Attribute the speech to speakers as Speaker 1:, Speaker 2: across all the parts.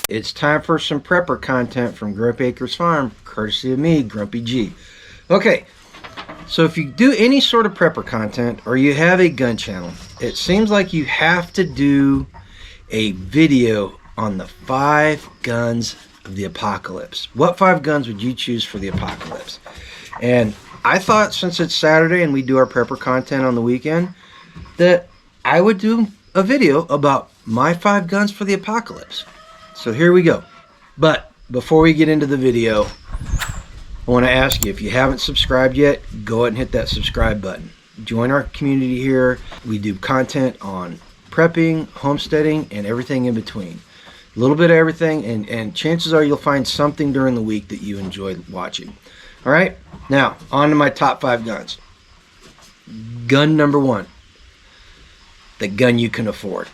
Speaker 1: It's time for some prepper content from Grumpy Acres Farm, courtesy of me, Grumpy G. Okay, so if you do any sort of prepper content or you have a gun channel, it seems like you have to do a video on the 5 guns of the apocalypse. What 5 guns would you choose for the apocalypse? And I thought, since it's Saturday and we do our prepper content on the weekend, that I would do a video about my 5 guns for the apocalypse. So here we go. But before we get into the video, I want to ask you, if you haven't subscribed yet, go ahead and hit that subscribe button. Join our community here. We do content on prepping, homesteading, and everything in between. A little bit of everything, and chances are you'll find something during the week that you enjoy watching. All right, now on to my top 5 guns. Gun number 1. The gun you can afford.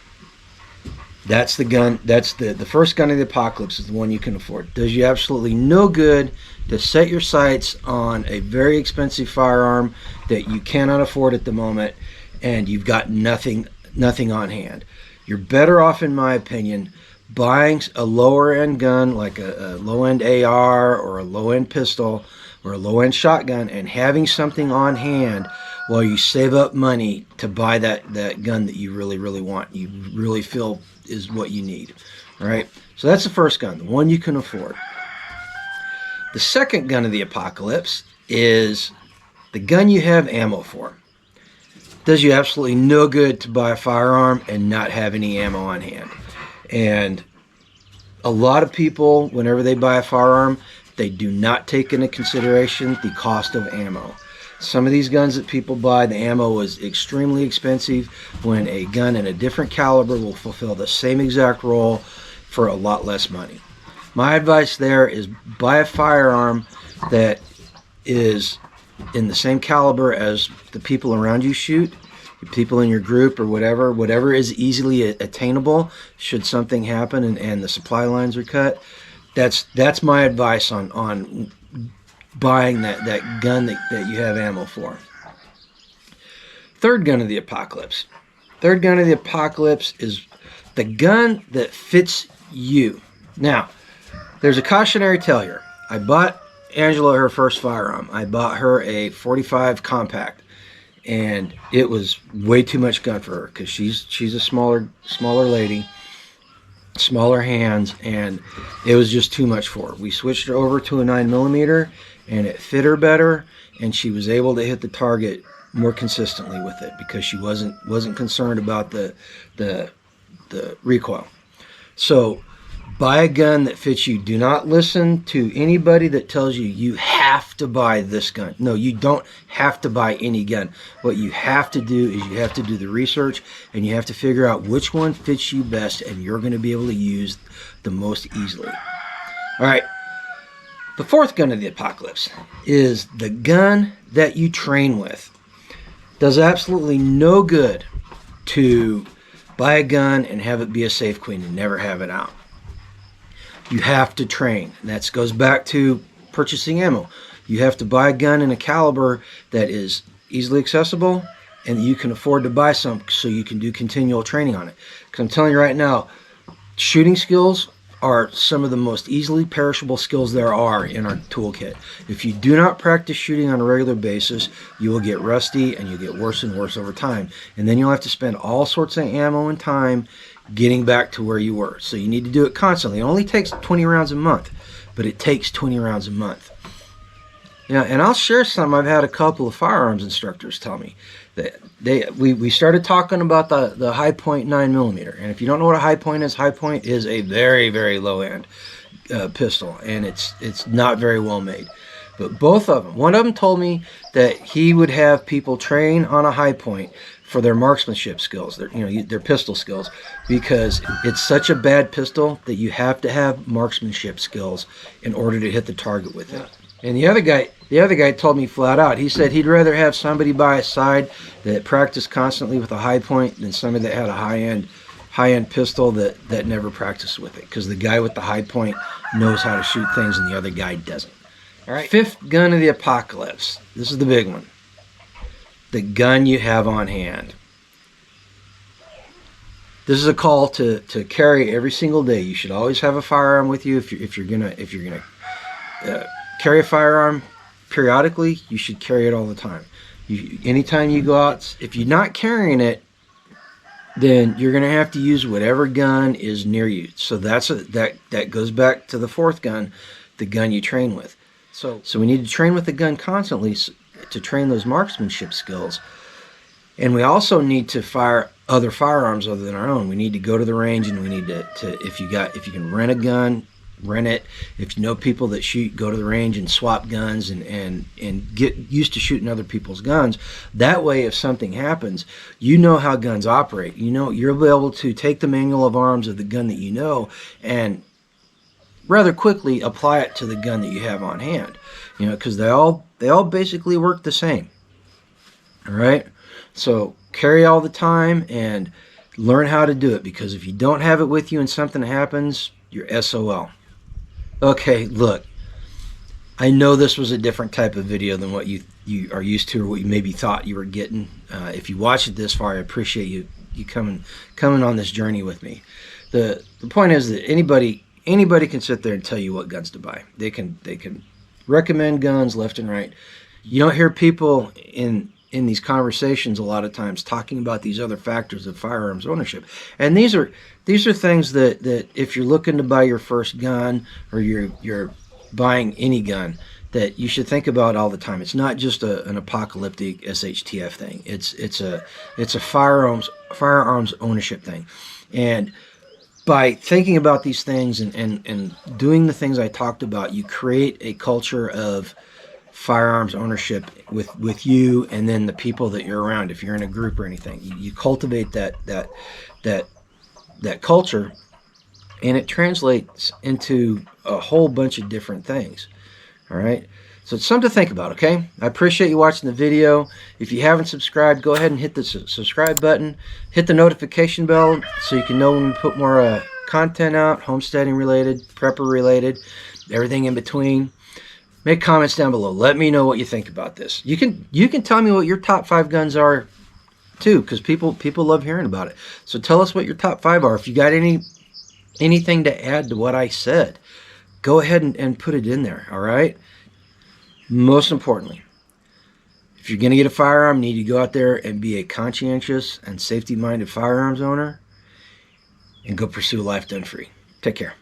Speaker 1: That's the gun, that's the first gun of the apocalypse, is the one you can afford. Does you absolutely no good to set your sights on a very expensive firearm that you cannot afford at the moment and you've got nothing on hand. You're better off, in my opinion, buying a lower end gun like a low end AR or a low end pistol or a low end shotgun, and having something on hand while you save up money to buy that gun that you really want, you really feel is what you need. All right, so that's the first gun, the one you can afford. The second gun of the apocalypse is the gun you have ammo for. Does you absolutely no good to buy a firearm and not have any ammo on hand. And a lot of people, whenever they buy a firearm, they do not take into consideration the cost of ammo. Some of these guns that people buy, the ammo is extremely expensive, when a gun in a different caliber will fulfill the same exact role for a lot less money. My advice there is buy a firearm that is in the same caliber as the people around you shoot, people in your group or whatever is easily attainable should something happen and the supply lines are cut. That's my advice on buying that gun that you have ammo for. Third gun of the apocalypse. Third gun of the apocalypse is the gun that fits you. Now, there's a cautionary tale here. I bought Angela her first firearm. I bought her a .45 compact, and it was way too much gun for her because she's a smaller lady, smaller hands, and it was just too much for her. We switched her over to a 9mm, and it fit her better, and she was able to hit the target more consistently with it because she wasn't concerned about the recoil. So buy a gun that fits you. Do not listen to anybody that tells you you have to buy this gun. No, you don't have to buy any gun. What you have to do is you have to do the research, and you have to figure out which one fits you best and you're going to be able to use the most easily. All right. The fourth gun of the apocalypse is the gun that you train with. Does absolutely no good to buy a gun and have it be a safe queen and never have it out. You have to train. And that goes back to purchasing ammo. You have to buy a gun in a caliber that is easily accessible and that you can afford to buy some so you can do continual training on it. Because I'm telling you right now, shooting skills are some of the most easily perishable skills there are in our toolkit. If you do not practice shooting on a regular basis, you will get rusty and you'll get worse and worse over time. And then you'll have to spend all sorts of ammo and time getting back to where you were. So you need to do it constantly. It only takes 20 rounds a month, but it takes 20 rounds a month. Yeah, and I'll share some. I've had a couple of firearms instructors tell me that we started talking about the high point 9mm, and if you don't know what a high point is a very, very low end pistol, and it's not very well made. But both of them, one of them told me that he would have people train on a high point for their marksmanship skills, their pistol skills, because it's such a bad pistol that you have to have marksmanship skills in order to hit the target with it. And the other guy told me flat out, he said he'd rather have somebody by his side that practiced constantly with a high point than somebody that had a high-end pistol that never practiced with it, because the guy with the high point knows how to shoot things and the other guy doesn't. All right. Fifth gun of the apocalypse. This is the big one. The gun you have on hand. This is a call to carry every single day. You should always have a firearm with you. If you're gonna carry a firearm periodically, you should carry it all the time. Anytime you go out, if you're not carrying it, then you're gonna have to use whatever gun is near you. So that goes back to the fourth gun, the gun you train with. So we need to train with the gun constantly to train those marksmanship skills. And we also need to fire other firearms other than our own. We need to go to the range, and we need to if you can rent a gun, rent it. If you know people that shoot, go to the range and swap guns and get used to shooting other people's guns. That way, if something happens, you know how guns operate. You know, you'll be able to take the manual of arms of the gun that you know and rather quickly apply it to the gun that you have on hand. You know, because they all basically work the same. All right. So carry all the time and learn how to do it, because if you don't have it with you and something happens, you're SOL. Okay, look, I know this was a different type of video than what you are used to or what you maybe thought you were getting. If you watched it this far, I appreciate you coming on this journey with me. The point is that anybody can sit there and tell you what guns to buy. They can recommend guns left and right. You don't hear people in these conversations a lot of times talking about these other factors of firearms ownership. And these are things that if you're looking to buy your first gun, or you're buying any gun, that you should think about all the time. It's not just an apocalyptic SHTF thing. It's a firearms ownership thing. And by thinking about these things and doing the things I talked about, you create a culture of firearms ownership with you and then the people that you're around. If you're in a group or anything, you cultivate that culture, and it translates into a whole bunch of different things. All right, so it's something to think about. Okay, I appreciate you watching the video. If you haven't subscribed, go ahead and hit the subscribe button, hit the notification bell so you can know when we put more content out, homesteading related, prepper related, everything in between. Make comments down below. Let me know what you think about this. You can tell me what your top 5 guns are too, because people love hearing about it. So tell us what your top 5 are. If you got anything to add to what I said, go ahead and put it in there. All right. Most importantly, if you're going to get a firearm, you need to go out there and be a conscientious and safety-minded firearms owner, and go pursue a life gun free. Take care.